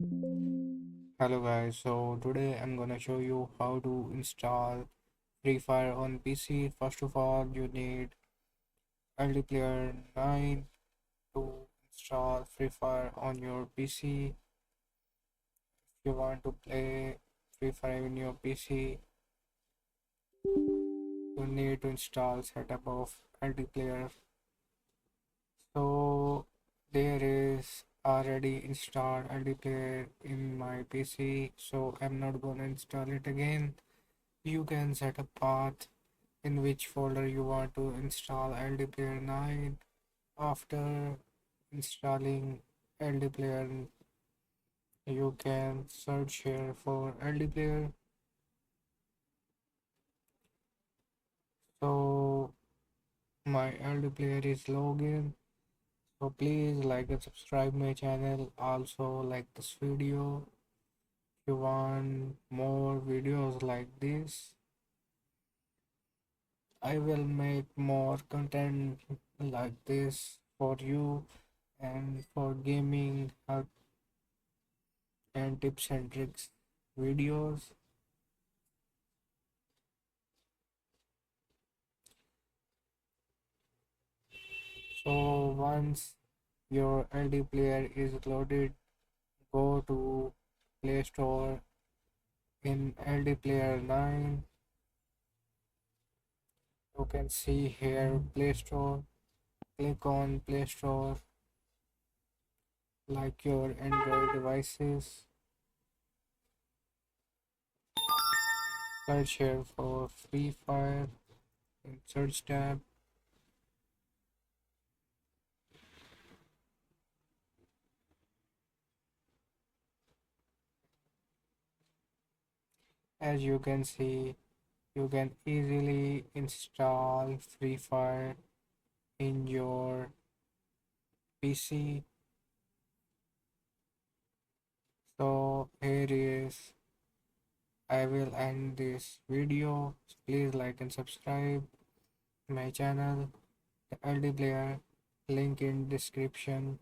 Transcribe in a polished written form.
Hello guys, so today I'm gonna show you how to install Free Fire on PC. First of all, you need LD Player 9 to install Free Fire on your PC. If you want to play Free Fire in your PC, you need to install setup of LD Player. So there is already installed LD Player in my PC, so I'm not gonna install it again. You can set a path in which folder you want to install LD Player 9. After installing LD Player, you can search here for LD Player. So my LD Player is login. So please like and subscribe my channel. Also like this video. If you want more videos like this, I will make more content like this for you and for gaming and tips and tricks videos. So once your LD player is loaded, go to Play Store in LD Player 9. You can see here Play Store. Click on Play Store like your Android devices. Search here for Free Fire in search tab. As you can see, you can easily install Free Fire in your PC. So here is I will end this video. Please like and subscribe my channel, the LD Player, link in description.